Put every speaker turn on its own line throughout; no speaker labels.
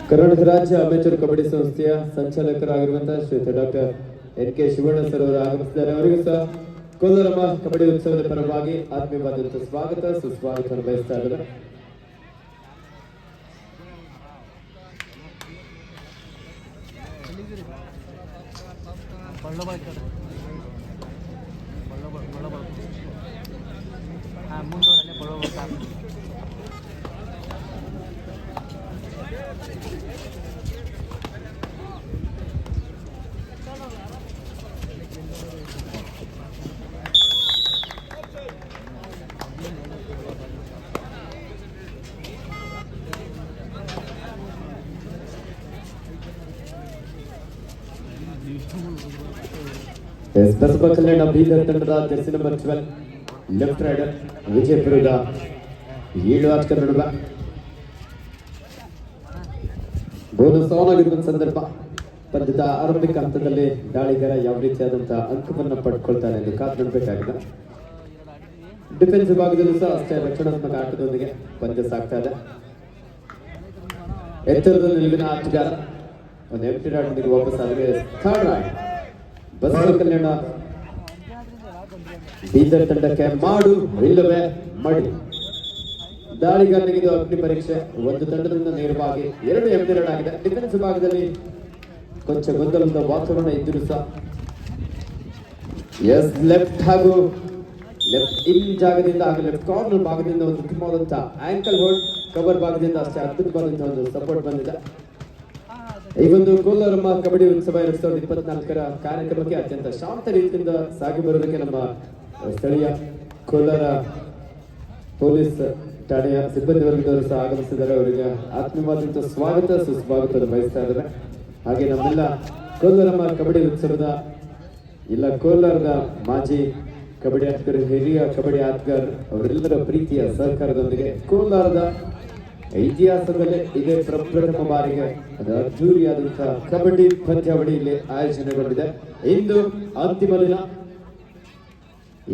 ಕರ್ನಾಟಕ ರಾಜ್ಯ ಅಮೆಚೂರ್ ಕಬಡ್ಡಿ ಸಂಸ್ಥೆಯ ಸಂಚಾಲಕರಾಗಿರುವಂತಹ ಶ್ರೀಯುತ ಡಾಕ್ಟರ್ ಎನ್.ಕೆ. ಶಿವಣ್ಣ ಸರ್ ಅವರು ಆಗಮಿಸಿದ್ದಾರೆ. ಅವರಿಗೂ ಸಹ ಕೋಲಾರಮ್ಮ ಕಬಡ್ಡಿ ಉತ್ಸವದ ಪರವಾಗಿ ಆತ್ಮೀಯವಾದಂತಹ ಸ್ವಾಗತ ಸುಸ್ವಾಗತ ಬಯಸ್ತಾ ಇದ್ದಾರೆ. ಬಸವ ಕಲ್ಯಾಣ ಬೀದರ್ ತಂಡದ ಜರ್ಸಿ ನಂಬರ್ 12 ಲೆಫ್ಟ್ ರೈಡರ್ ವಿಜಯಪುರದ 7 ಆಟಗಾರರ ನಡುವೆ ಬೋನಸ್ ಆನ್ ಆಗಿರುವ ಸಂದರ್ಭ. ಪಂದ್ಯದ ಆರಂಭಿಕ ಹಂತದಲ್ಲಿ ದಾಳಿಗಾರ ಯಾವ ರೀತಿಯಾದಂತಹ ಅಂಕವನ್ನು ಪಡ್ಕೊಳ್ತಾನೆ ಎಂದು ಕಾದು ನೋಡಬೇಕಾಗಿದೆ. ಡಿಫೆನ್ಸ್ ವಿಭಾಗದಲ್ಲೂ ಸಹ ಅಷ್ಟೇ ರಕ್ಷಣಾತ್ಮಕ ಆಟದೊಂದಿಗೆ ಪಂದ್ಯ ಸಾಗ್ತಾ ಇದೆ. ಎತ್ತರದ ನಿಲುವಿನ ಆಟಗಾರ ಒಂದು ಎಂಟಿ ರಾಡ್ನೊಂದಿಗೆ ವಾಪಸ್ ಆದರೆ ಥರ್ಡ್ ರೈಡ್ ಬಸವ ಕಲ್ಯಾಣ ಬೀದರ್ ತಂಡಕ್ಕೆ ಮಾಡು ಇಲ್ಲವೇ ಮಡಿ. ದಾಳಿಗಾರನಿಗೆ ಇದು ಅಗ್ನಿ ಪರೀಕ್ಷೆ. ಒಂದು ತಂಡದಿಂದ ನೇರವಾಗಿ 2 ಎಂಟಿ ರನ್ ಆಗಿದೆ. ಡಿಫೆನ್ಸ್ ವಿಭಾಗದಲ್ಲಿ ಕೊಂಚ ಗೊಂದಲದ ವಾತಾವರಣ ಇದ್ದರೂ ಸಹ ಲೆಫ್ಟ್ ಹಾಗೂ ಲೆಫ್ಟ್ ಇನ್ ಜಾಗದಿಂದ ಹಾಗೂ ಲೆಫ್ಟ್ ಕಾರ್ನರ್ ಭಾಗದಿಂದ ಒಂದು ಉತ್ತಮವಾದಂತಹ ಆಂಕಲ್ ಹೋಲ್ಡ್, ಕವರ್ ಭಾಗದಿಂದ ಅಷ್ಟೇ ಅದ್ಭುತವಾದಂತಹ ಒಂದು ಸಪೋರ್ಟ್ ಬಂದಿದೆ. ಈ ಒಂದು ಕೋಲಾರಮ್ಮ ಕಬಡ್ಡಿ ಉತ್ಸವ 2024ರ ಕಾರ್ಯಕ್ರಮಕ್ಕೆ ಅತ್ಯಂತ ಶಾಂತ ರೀತಿಯಿಂದ ಸಾಗಿ ಬರೋದಕ್ಕೆ ನಮ್ಮ ಸ್ಥಳೀಯ ಕೋಲಾರ ಪೊಲೀಸ್ ಠಾಣೆಯ ಸಿಬ್ಬಂದಿ ವರ್ಗದವರು ಸಹ ಆಗಮಿಸಿದ್ದಾರೆ. ಅವರಿಗೆ ಆತ್ಮೀಯವಾದಂತಹ ಸ್ವಾಗತ ಸುಸ್ವಾಗತ ಬಯಸ್ತಾ ಇದ್ದಾರೆ. ಹಾಗೆ ನಮ್ಮೆಲ್ಲ ಕೋಲಾರಮ್ಮ ಕಬಡ್ಡಿ ಉತ್ಸವದ ಇಲ್ಲ ಕೋಲಾರದ ಮಾಜಿ ಕಬಡ್ಡಿ ಆಟಗಾರ, ಹಿರಿಯ ಕಬಡ್ಡಿ ಆಟಗಾರ ಅವರೆಲ್ಲರ ಪ್ರೀತಿಯ ಸಹಕಾರದೊಂದಿಗೆ ಕೋಲಾರದ ಇತಿಹಾಸದಲ್ಲೇ ಇದೇ ಪ್ರಪ್ರಥಮ ಬಾರಿಗೆ ಅದ್ದೂರಿಯಾದಂತಹ ಕಬಡ್ಡಿ ಪಂದ್ಯಾವಳಿ ಇಲ್ಲಿ ಆಯೋಜನೆಗೊಂಡಿದೆ. ಇಂದು ಅಂತಿಮ ದಿನ.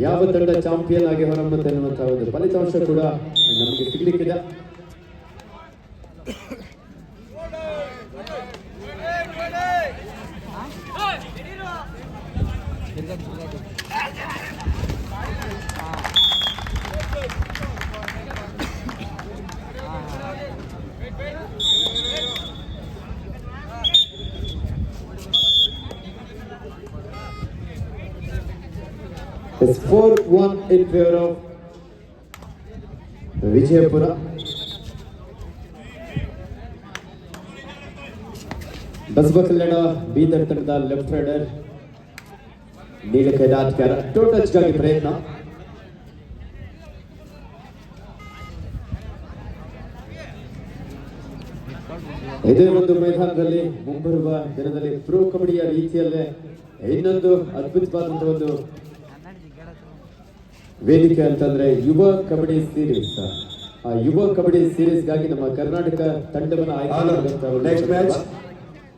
ಯಾವ ತಂಡ ಚಾಂಪಿಯನ್ ಆಗಿ ಹೊರಬರುತ್ತೆ ಎನ್ನುವಂತಹ ಒಂದು ಫಲಿತಾಂಶ ಕೂಡ ನಮಗೆ ಸಿಗ್ಲಿಕ್ಕಿದೆ. It's 4-1 in favor of Vijayapura. Basava Kalyana Bidar ತಂಡದ ಲೆಫ್ಟ್ ರೈಡರ್ ನೀಲಕೈದ ಆಟಗಾರ ಟೋ ಟಚ್ಗಾಗಿ ಪ್ರಯತ್ನ. ಇದೇ ಒಂದು ಮೈದಾನದಲ್ಲಿ ಮುಂಬರುವ ದಿನದಲ್ಲಿ ಪ್ರೋ ಕಬಡ್ಡಿಯ ರೀತಿಯಲ್ಲೇ ಇನ್ನೊಂದು ಅದ್ಭುತವಾದಂತಹ ಒಂದು ವೇದಿಕೆ ಅಂತಂದ್ರೆ ಯುವ ಕಬಡ್ಡಿ ಸೀರೀಸ್. ಆ ಯುವ ಕಬಡ್ಡಿ ಸೀರೀಸ್ ಗಾಗಿ ನಮ್ಮ ಕರ್ನಾಟಕ ತಂಡವನ್ನು ಆಯ್ಕೆ
next match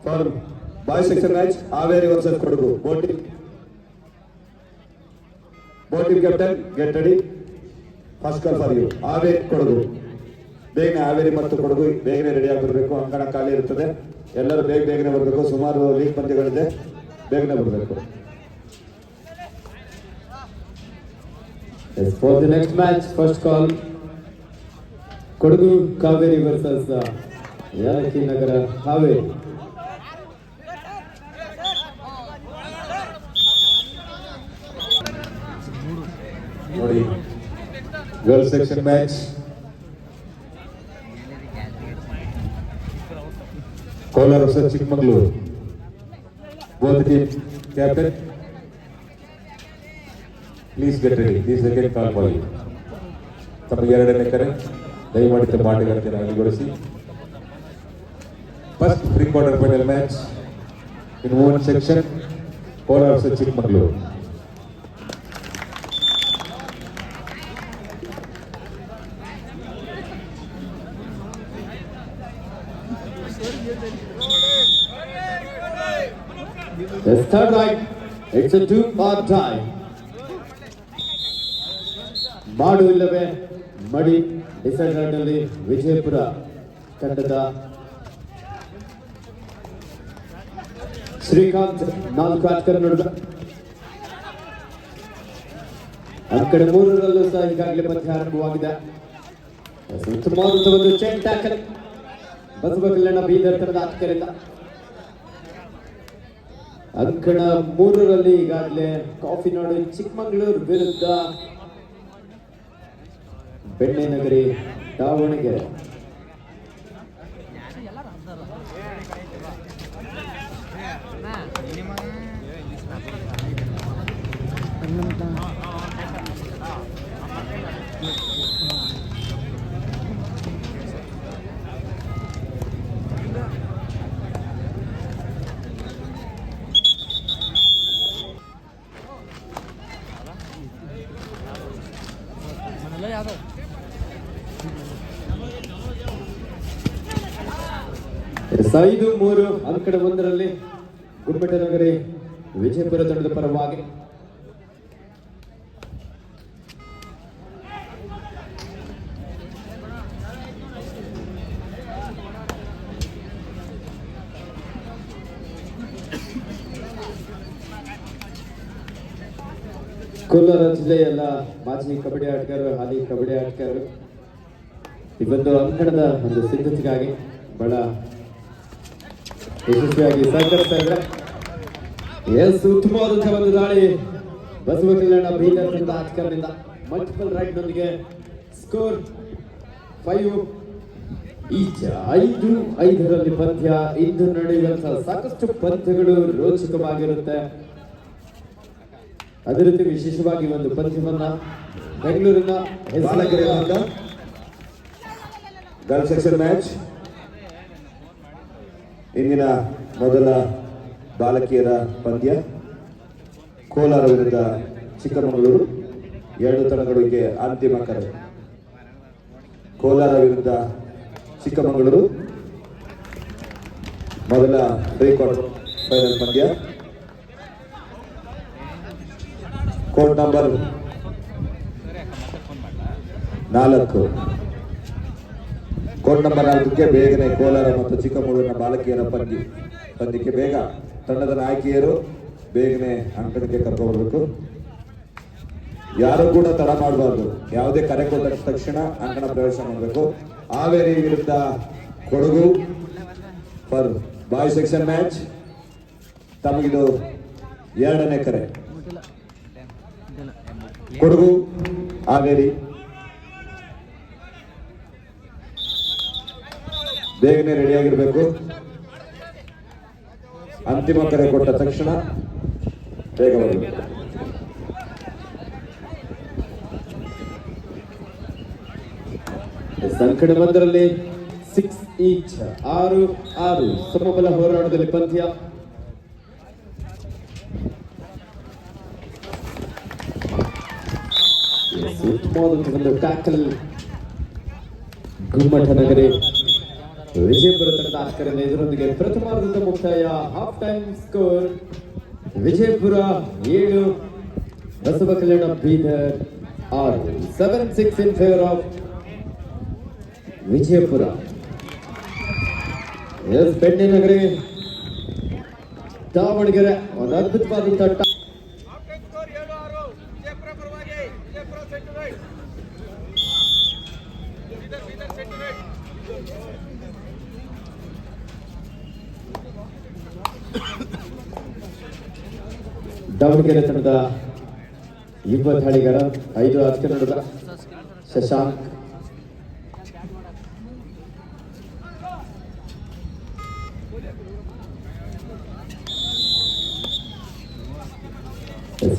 for boys section match Haveri versus Kodagu. Boating captain get ready. First call for you. Haveri Kodagu. ಬೇಗನೆ ಹಾವೇರಿ ಮತ್ತು ಕೊಡಗು ಬೇಗನೆ ರೆಡಿ ಆಗಿರಬೇಕು. ಅಂಕಣ ಖಾಲಿ ಇರುತ್ತದೆ. ಎಲ್ಲರೂ ಬೇಗನೆ ಬರಬೇಕು. ಸುಮಾರು ಲೀಗ್ ಪಂದ್ಯಗಳಿದೆ, ಬೇಗನೆ ಬರಬೇಕು.
Yes, for the next match, first call Kodagu Kaveri versus Yalaki Nagara Haveri.
ನೋಡಿ, girls section match. Kolar versus Chikmagalur. Both the team captain. Please get ready. This is again call for you. ತಮ್ಮ ಎರಡನೇ ಕರೆ ದಯಮಾಡಿ ತಮ್ಮ ಆಟಗಾರರನ್ನು ಅಣಿಗೊಳಿಸಿ. First pre quarter final match in women section Kolar versus Chikkamagaluru.
The third right, it's a 2-part tie. ಮಾಡು ಇಲ್ಲವೇ ಮಡಿ ಡಿಸೈಡ್ ನಲ್ಲಿ ವಿಜಯಪುರ ತಂಡದ ಶ್ರೀಕಾಂತ್ 4 ಆಟಗಾರ ನೋಡಿದ ಆ ಕಡೆ 3ರಲ್ಲೂ ಸಹ ಈಗಾಗಲೇ ಪಂದ್ಯ ಆರಂಭವಾಗಿದೆ. ಉತ್ತಮವಾದಂತಹ ಒಂದು ಚೈನ್ ಟ್ಯಾಕಲ್ ಬಸವ ಕಲ್ಯಾಣ ಬೀದರ್ ತಂಡದ ಆಟಗಾರರಿಂದ. ಅಂಕಣ 3ರಲ್ಲಿ ಈಗಾಗಲೇ ಕಾಫಿನಾಡು ಚಿಕ್ಕಮಗಳೂರು ವಿರುದ್ಧ ಬೆಣ್ಣೆನಗರಿ ದಾವಣಗೆರೆ. ಐದು 3 ಅಂಕಣ 1ರಲ್ಲಿ ಗುಮ್ಮಟನಗರಿ ವಿಜಯಪುರ ತಂಡದ ಪರವಾಗಿ. ಕೋಲಾರ ಜಿಲ್ಲೆಯಲ್ಲ ಮಾಜಿ ಕಬಡ್ಡಿ ಆಟಗಾರರು, ಹಾಲಿ ಕಬಡ್ಡಿ ಆಟಗಾರರು ಈ ಒಂದು ಅಂಕಣದ ಒಂದು ಸಿದ್ಧತೆಗಾಗಿ ಬಹಳ ಯಶಸ್ವಿಯಾಗಿ ಸಹಕರಿಸ್ತಾ ಇದ್ದಾರೆ. ಉತ್ತಮವಾದಂತಹ ಒಂದು ದಾಳಿ ಬಸವ ಕಲ್ಯಾಣ ಬೀದರ್ ತಂಡದ ಆಟಗಾರರಿಂದ. ಮಲ್ಟಿಪಲ್ ರೈಟ್ ನೊಂದಿಗೆ ಸ್ಕೋರ್ 5 ಈಚ. 5-5ರಲ್ಲಿ ಪಂದ್ಯ. ಇಂದು ನಡೆಯುವಂತಹ ಸಾಕಷ್ಟು ಪಂದ್ಯಗಳು ರೋಚಕವಾಗಿರುತ್ತೆ. ಅದೇ ರೀತಿ ವಿಶೇಷವಾಗಿ ಒಂದು ಪಂದ್ಯವನ್ನ ಬೆಂಗಳೂರಿನ
ಬಾಲಕಿಯರ ಗರ್ಲ್ ಸೆಕ್ಷನ್ ಮ್ಯಾಚ್. ಇಂದಿನ ಮೊದಲ ಬಾಲಕಿಯರ ಪಂದ್ಯ ಕೋಲಾರ ವಿರುದ್ಧ ಚಿಕ್ಕಮಗಳೂರು. 2 ತಂಡಗಳಿಗೆ ಅಂತಿಮ ಕರೆ. ಕೋಲಾರ ವಿರುದ್ಧ ಚಿಕ್ಕಮಗಳೂರು ಮೊದಲ ಪ್ರೀ ಕ್ವಾರ್ಟರ್ ಫೈನಲ್ ಪಂದ್ಯ. Court number 4. ಕೋರ್ಟ್ ನಂಬರ್ 4ಕ್ಕೆ ಬೇಗನೆ ಕೋಲಾರ ಮತ್ತು ಚಿಕ್ಕಮಗಳೂರಿನ ಬಾಲಕಿಯರ ಪಂದ್ಯಕ್ಕೆ ಬೇಗ ತಂಡದ ನಾಯಕಿಯರು ಬೇಗನೆ ಅಂಕಣಕ್ಕೆ ಕರ್ಕೊಂಡ್ಬರ್ಬೇಕು. ಯಾರು ಕೂಡ ತಡ ಮಾಡಬಾರ್ದು. ಯಾವುದೇ ಕರೆ ಕೊಟ್ಟ ತಕ್ಷಣ ಅಂಕಣ ಪ್ರವೇಶ ಮಾಡಬೇಕು. ಹಾವೇರಿ ವಿರುದ್ಧ Kodagu for boy section match. ತಮಗಿದು 2ನೇ ಕರೆ. ಕೊಡಗು ಹಾವೇರಿ ಬೇಗನೆ ರೆಡಿಯಾಗಿರ್ಬೇಕು. ಅಂತಿಮ ಕರೆ ಕೊಟ್ಟ ತಕ್ಷಣ ಬೇಗ ಬರಬೇಕು.
ಅಂಕಣ 1ರಲ್ಲಿ 6 ಈಚ್. 6-6 ಸಮಬಲ ಹೋರಾಟದಲ್ಲಿ ಪಂದ್ಯ. ಉತ್ತಮವಾದಂತಹ ಒಂದು ಟ್ಯಾಕಲ್ ಗುಮ್ಮಟನಗರಿ ವಿಜಯಪುರ ತಂಡದ ಆಟಗಾರರಿಂದ. ಇದರೊಂದಿಗೆ ಪ್ರಥಮಾರ್ಧದ ಮುಕ್ತಾಯ. Half time score Vijayapura 7, Basava Kalyana Bidar 6. 7-6 in favour of Vijayapura. ಬೆಣ್ಣೆನಗರಿ ದಾವಣಗೆರೆ ಒಂದು ಅದ್ಭುತವಾದಂತಹ ದಾವಣಗೆರೆ ತಂಡದ ಯುವ ದಾಳಿಗಾರ 5 ಆಟಗಾರರಾದ Shashank.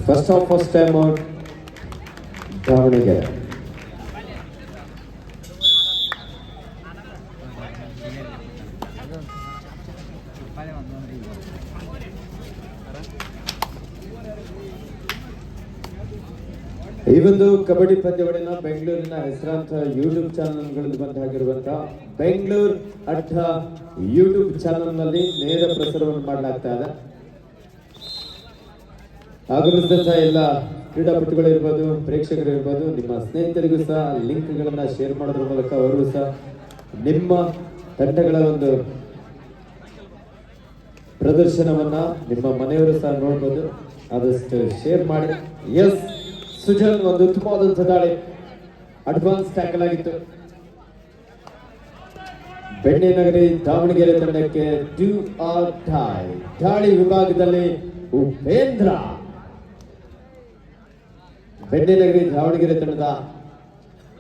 First of first time out Davanagere. ಈ ಒಂದು ಕಬಡ್ಡಿ ಪಂದ್ಯಾವಳಿನ ಬೆಂಗಳೂರಿನ ಹೆಸರಾಂತ ಯೂಟ್ಯೂಬ್ ಚಾನೆಲ್ಗಳಲ್ಲಿ ಬಂದಾಗಿರುವಂತಹ ಬೆಂಗಳೂರು ಅಡ್ಡ ಯೂಟ್ಯೂಬ್ ಚಾನೆಲ್ನಲ್ಲಿ ನೇರ ಪ್ರಸಾರವನ್ನು ಮಾಡಲಾಗ್ತಾ ಇದೆ. ಆಗಮಿಸಿದಂತಹ ಎಲ್ಲ ಕ್ರೀಡಾಪಟುಗಳಿರ್ಬೋದು, ಪ್ರೇಕ್ಷಕರಿರ್ಬೋದು, ನಿಮ್ಮ ಸ್ನೇಹಿತರಿಗೂ ಸಹ ಲಿಂಕ್ಗಳನ್ನ ಶೇರ್ ಮಾಡೋದ್ರ ಮೂಲಕ ಅವರು ಸಹ ನಿಮ್ಮ ತಂಡಗಳ ಒಂದು ಪ್ರದರ್ಶನವನ್ನ ನಿಮ್ಮ ಮನೆಯವರು ಸಹ ನೋಡ್ಬೋದು, ಆದಷ್ಟು ಶೇರ್ ಮಾಡಿ. ಎಸ್ ಸುಜನ್ ಒಂದು ಉತ್ತಮವಾದಂತಹ ದಾಳಿ, ಅಡ್ವಾನ್ಸ್ ಟ್ಯಾಕಲ್ ಆಗಿತ್ತು. ಬೆಣ್ಣೆನಗರಿ ದಾವಣಗೆರೆ ತಂಡಕ್ಕೆ ಡೂ ಆರ್ ಡೈ ದಾಳಿ ವಿಭಾಗದಲ್ಲಿ ಉಪೇಂದ್ರ. ಬೆಣ್ಣೆನಗರಿ ದಾವಣಗೆರೆ ತಂಡದ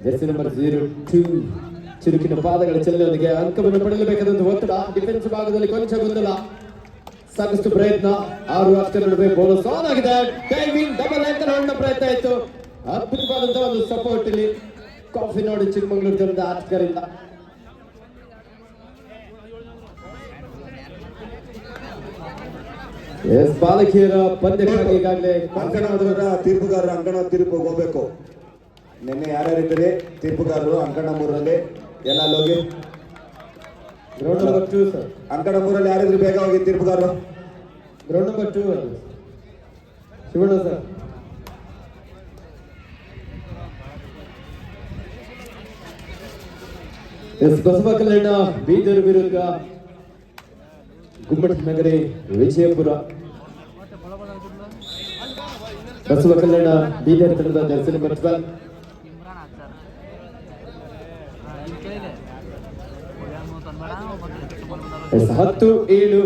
ಜೆರ್ಸಿ ನಂಬರ್ 02 ಚುರುಕಿನ ಪಾದಗಳ ಚಲನೆಯೊಂದಿಗೆ ಅಂಕವನ್ನು ಪಡೆಯಲೇಬೇಕಾದಂತ ಒತ್ತಡ. ಡಿಫೆನ್ಸ್ ಭಾಗದಲ್ಲಿ ಕೊಂಚ ಗೊಂದಲ, ಸಾಕಷ್ಟು ಪ್ರಯತ್ನ. 6 ಆಟಗಾರರ ನಡುವೆ ಬೋನಸ್ ಆನ್ ಆಗಿದೆ. ಡೈವಿಂಗ್ ಡಬಲ್ ಆಂಕಲ್ ಹೊಂಡ ಪ್ರಯತ್ನ ಇತ್ತು. ಅದ್ಭುತವಾದಂತಹ ಒಂದು ಸಪೋರ್ಟ್ ಇಲ್ಲಿ ಕಾಫಿನಾಡು ಚಿಕ್ಕಮಗಳೂರು ತಂಡದ ಆಟಗಾರರಿಂದ. ಎಸ್ ಬಾಲಕಿಯರ ಪಂದ್ಯಕ್ಕಾಗಿ ಈಗಾಗಲೇ
ಅಂಕಣದ ತೀರ್ಪುಗಾರರು ಅಂಕಣ ತೀರ್ಪು ಹೋಗ್ಬೇಕು. ನಿನ್ನೆ ಯಾರ್ಯಾರಿದ್ದೀರಿ ತೀರ್ಪುಗಾರರು ಅಂಕಣ 3ರಲ್ಲಿ ಎಲ್ಲ ಹೋಗಿ.
Ground number 2 sir.
ಅಂಕಣ 3ರಲ್ಲಿ ಯಾರಿದ್ರು ಬೇಗ ಹೋಗಿ ತೀರ್ಪುಗಾರರು.
Ground number 2 Shivanna sir. Yes Basava Kalyana Bidar ವಿರುದ್ಧ ಗುಮ್ಮಟನಗರಿ ವಿಜಯಪುರ. ಬಸವ ಕಲ್ಯಾಣ ಬೀದರ್ ತಂಡದ ಜೆರ್ಸಿ ನಂಬರ್ 12. ಎಸ್ 10-7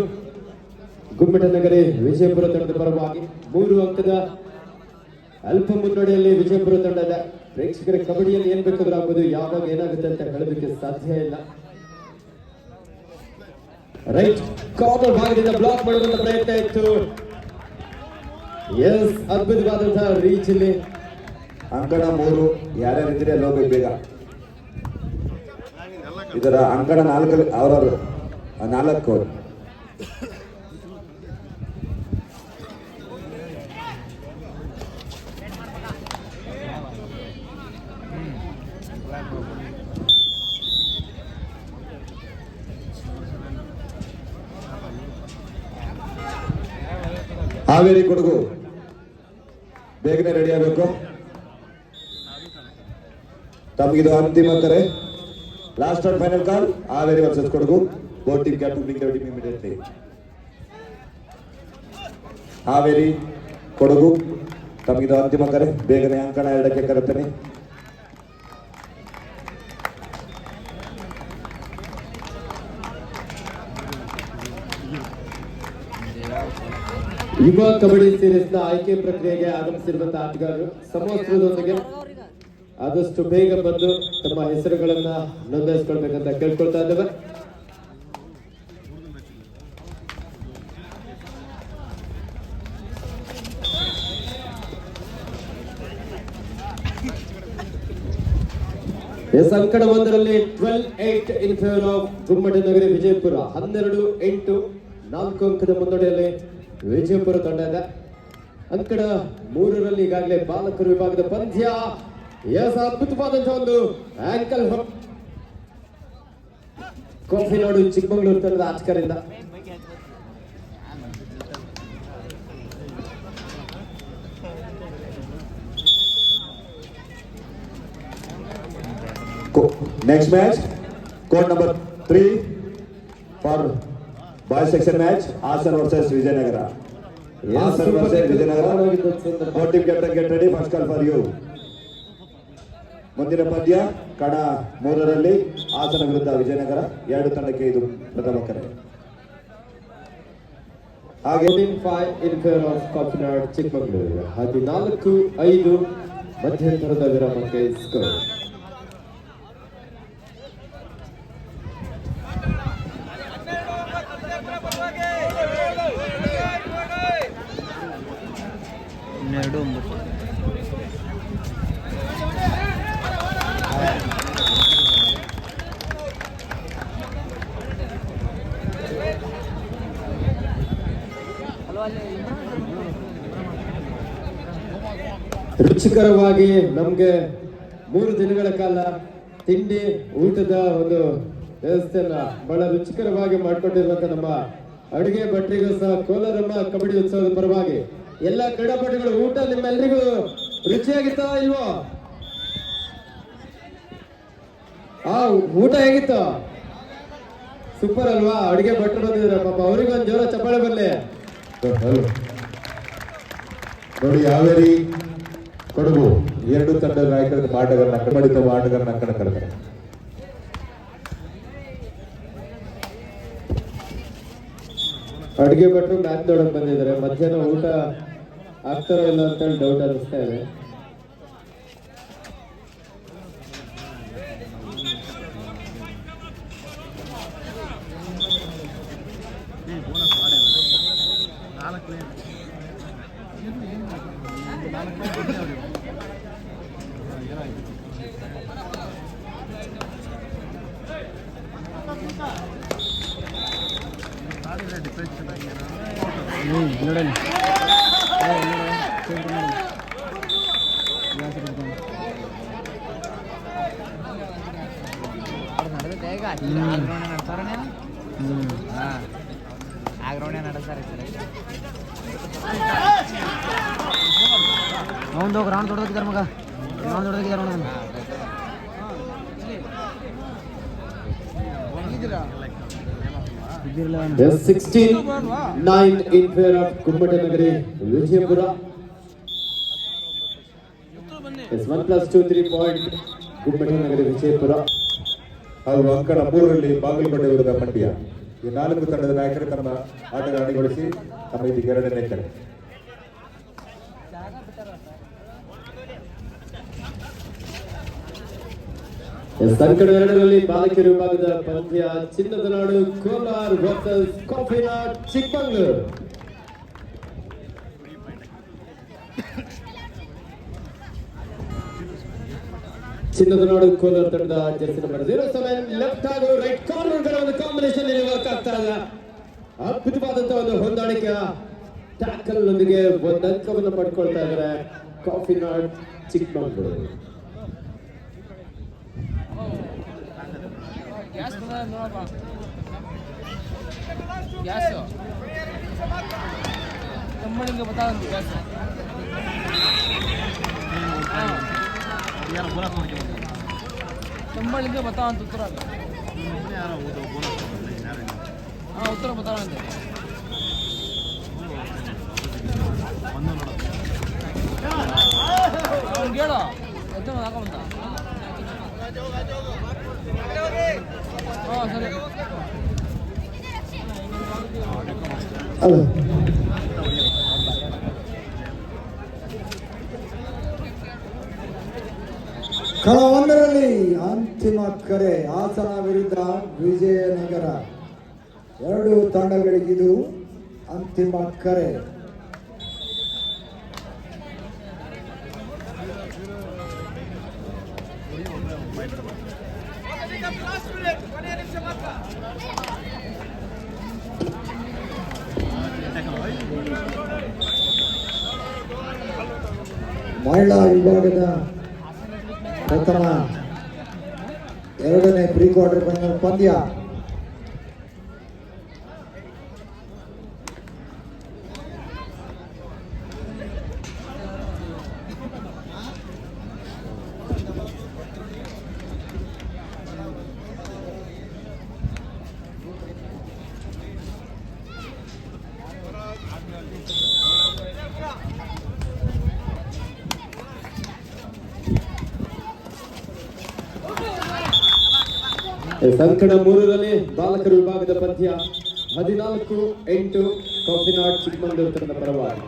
ಗುಮ್ಮಟನಗರಿ ವಿಜಯಪುರ ತಂಡದ ಪರವಾಗಿ 3 ಅಂಕದ ಅಲ್ಪ ಮುನ್ನಡೆಯಲ್ಲಿ ವಿಜಯಪುರ ತಂಡದ. ಪ್ರೇಕ್ಷಕರ ಕಬಡ್ಡಿಯಲ್ಲಿ ಏನ್ ಬೇಕಾದ್ರೂ ಆಗ್ಬೋದು, ಯಾವಾಗ ಏನಾಗುತ್ತೆ ಅಂತ ಹೇಳೋದಕ್ಕೆ ಸಾಧ್ಯ ಇಲ್ಲ. ರೈಟ್ ಕಾರ್ನರ್ ಭಾಗದಿಂದ ಬ್ಲಾಕ್ ಮಾಡುವಂತ ಪ್ರಯತ್ನ ಇತ್ತು. ಎಸ್ ಅದ್ಭುತವಾದಂತಹ ರೀಚ್ ಇಲ್ಲಿ.
ಅಂಕಣ 3 ಯಾರ್ಯಾರಿದ್ದೀರಿ ಅಲ್ಲಿ ಹೋಗ್ಬೇಕು ಬೇಗ. ಇದರ ಅಂಕಣ 4 ಅವರವರು 4 ಹಾವೇರಿ ಕೊಡಗು ಬೇಗನೆ ರೆಡಿ ಆಗಬೇಕು. ತಮಗಿದು ಅಂತಿಮ ಕರೆ. Last and final call Haveri versus Kodagu. Both team captain bring the team immediately. Haveri Kodagu ತಮಗಿದು ಅಂತಿಮ ಕರೆ. ಬೇಗನೆ ಅಂಕಣ 2ಕ್ಕೆ ಕರೆತೇನೆ.
ಯುವ ಕಬಡ್ಡಿ ಸೀರೀಸ್ ನ ಆಯ್ಕೆ ಪ್ರಕ್ರಿಯೆಗೆ ಆಗಮಿಸಿರುವಂತಹ ಆಟಗಾರರು ಸಮವಸ್ತ್ರದೊಂದಿಗೆ ಆದಷ್ಟು ಬೇಗ ಬಂದು ತಮ್ಮ ಹೆಸರುಗಳನ್ನ ನೋಂದಾಯಿಸಿಕೊಳ್ಬೇಕಂತ ಕೇಳ್ಕೊಳ್ತಾ ಇದ್ದೇವೆ. ಎಸ್ ಅಂಕಣ 1ರಲ್ಲಿ 12-8 ಇನ್ ಫೇವರ್ ಆಫ್ ಗುಮ್ಮಟನಗರಿ ವಿಜಯಪುರ. 12-8 4 ಅಂಕದ ಮುನ್ನಡೆಯಲ್ಲಿ ವಿಜಯಪುರ ತಂಡ ಇದೆ. ಅಂಕಣ 3ರಲ್ಲಿ ಈಗಾಗಲೇ ಬಾಲಕರ ವಿಭಾಗದ ಪಂದ್ಯ. ಎಸ್ ಅದ್ಭುತವಾದಂತಹ ಒಂದು ಆಂಕಲ್ ಕಾಫಿನಾಡು ಚಿಕ್ಕಮಗಳೂರು ತಂಡದ ಆಟಗಾರರಿಂದ.
Next match, code number 3 for boys section match, Hasan versus Vijayanagara. Hasan versus Vijayanagara. Both team get ready. First call for you. ಮುಂದಿನ ಪಂದ್ಯ ಕಣ 3ರಲ್ಲಿ ಹಾಸನ ವಿರುದ್ಧ ವಿಜಯನಗರ. 2 ತಂಡಕ್ಕೆ ಇದು ಪ್ರಥಮ ಕರೆ.
ಹಾಗೆ 5 ಇನ್ ಫೇವರ್ ಆಫ್ ಕಾಫಿನಾಡು ಚಿಕ್ಕಮಗಳೂರು. 14-5 ಮಧ್ಯಂತರದ ವಿರಾಮಕ್ಕೆ ಸ್ಕೋರ್. ರುಚಿಕರವಾಗಿ ನಮ್ಗೆ 3 ದಿನಗಳ ಕಾಲ ತಿಂಡಿ ಊಟದ ಒಂದು ವ್ಯವಸ್ಥೆಯನ್ನ ಬಹಳ ರುಚಿಕರವಾಗಿ ಮಾಡಿಕೊಂಡಿರುವಂತ ನಮ್ಮ ಅಡುಗೆ ಭಟ್ರಿಗೂ ಸಹ ಕೋಲಾರಮ್ಮ ಕಬಡ್ಡಿ ಉತ್ಸವದ ಪರವಾಗಿ ಎಲ್ಲ ಕ್ರೀಡಾಪಟುಗಳು ಊಟ ನಿಮ್ಮೆಲ್ಲರಿಗೂ ರುಚಿಯಾಗಿತ್ತ ಇಲ್ವೋ? ಊಟ ಹೇಗಿತ್ತು? ಸೂಪರ್ ಅಲ್ವಾ? ಅಡುಗೆ ಭಟ್ರು ಬಂದಿದ್ದಾರೆ ಪಾಪ, ಅವ್ರಿಗೊಂದು ಜೋರ ಚಪ್ಪಾಳೆ ಬರಲಿ.
ನೋಡಿ, ಹಾವೇರಿ ಕೊಡಗು ಎರಡು ತಂಡದ ನಾಯಕರ ಆಟಗಾರನ ಕಬಡ್ಡಿ ಆಟಗಾರನ ಕಣಕ್ಕಿಳಿತಾರೆ.
ಅಡುಗೆ ಭಟ್ರು ಮ್ಯಾಚ್ ನೋಡಕ್ ಬಂದಿದ್ದಾರೆ. ಮಧ್ಯಾಹ್ನ ಊಟ ಆಗ್ತಾರೋ ಇಲ್ಲ ಅಂತ ಹೇಳಿ ಡೌಟ್ ಅನಿಸ್ತಾ ಇದೆ.
ಒಂದು ಗ್ರೌಂಡ್ ದೊಡ್ಡದಾಗಿದ್ದಾರೆ ಮಗ, ಗ್ರೌಂಡ್ ದೊಡ್ಡದಾಗಿದ್ದಾರೆ ನೋಡೋಣ.
Yes, 16-9 in favor of Kumbatanagari Vijayapura. Yes, 1+2 3 point Kumbatanagari Vijayapura.
ಹಾಗೂ ಅಂಕಣ 3ರಲ್ಲಿ ಬಾಗಲಕೋಟೆ ವಿರುದ್ಧ ಮಂಡ್ಯ. ಈ 4 ತಂಡದ ನಾಯಕರು ತಮ್ಮ ಆಟಗಾರ ಅಣಿಗೊಳಿಸಿ ತಮ್ಮ ಇದಕ್ಕೆ 2ನೇ ಕರೆ.
ಸಂಕಟ 2ರಲ್ಲಿ ಬಾಲಕಿಯರ ವಿಭಾಗದ ಪಂದ್ಯ ಚಿನ್ನದ ನಾಡು ಕೋಲಾರ್ ವರ್ಸಸ್ ಕಾಫಿನಾಡ್ ಚಿಕ್ಕಮಗಳೂರು. ಚಿನ್ನದ ನಾಡು ಕೋಲಾರ್ ತಂಡದ ಜರ್ಸಿ ನಂಬರ್ 07 ಲೆಫ್ಟ್ ಹಾಗೂ ರೈಟ್ ಕಾರ್ನರ್ ಗಳ ಒಂದು ಕಾಂಬಿನೇಷನ್ ಇಲ್ಲಿ ವರ್ಕ್ ಆಗ್ತಾ ಇದೆ. ಅದ್ಭುತವಾದಂತಹ ಒಂದು ಹೊಂದಾಣಿಕೆ ಟ್ಯಾಕಲ್ ನೊಂದಿಗೆ ಒಂದು ಅಂಕವನ್ನು ಪಡ್ಕೊಳ್ತಾ ಇದ್ದಾರೆ ಕಾಫಿನಾಡ್ ಚಿಕ್ಕಮಗಳೂರು.
ಗ್ಯಾಸ್ ನೋಡಪ್ಪ, ಗ್ಯಾಸ್ ತಮ್ಮಳಿಗೆ ಬತ್ತಾವಂತ ಗ್ಯಾಸ್ ತಮ್ಮಳಿಗೆ ಬತ್ತಾವಂತ ಉತ್ತರ ಉತ್ತರ ಬತ್ತಾವಂತೆ ಅವ್ನಿಗೆ ಹೇಳು ಎತ್ತ ಹಾಕೊಂಬಂತ. ಸರಿ
ಕಳ 1ರಲ್ಲಿ ಅಂತಿಮ ಕರೆ ಹಾಸನ ವಿರುದ್ಧ ವಿಜಯನಗರ. 2 ತಂಡಗಳಿಗಿದು ಅಂತಿಮ ಕರೆ. ಮಹಿಳಾ ವಿಭಾಗದ ಪ್ರಥಮ 2ನೇ ಪ್ರೀ ಕ್ವಾರ್ಟರ್ ಫೈನಲ್ ಪಂದ್ಯ.
ಸಂಕಟ 3ರಲ್ಲಿ ಬಾಲಕರ ವಿಭಾಗದ ಪಂದ್ಯ 14-8 ಕಾಫಿನಾಡ್ ಚಿಕ್ಕಮಗಳೂರು ತಂಡದ ಪರವಾಗಿ.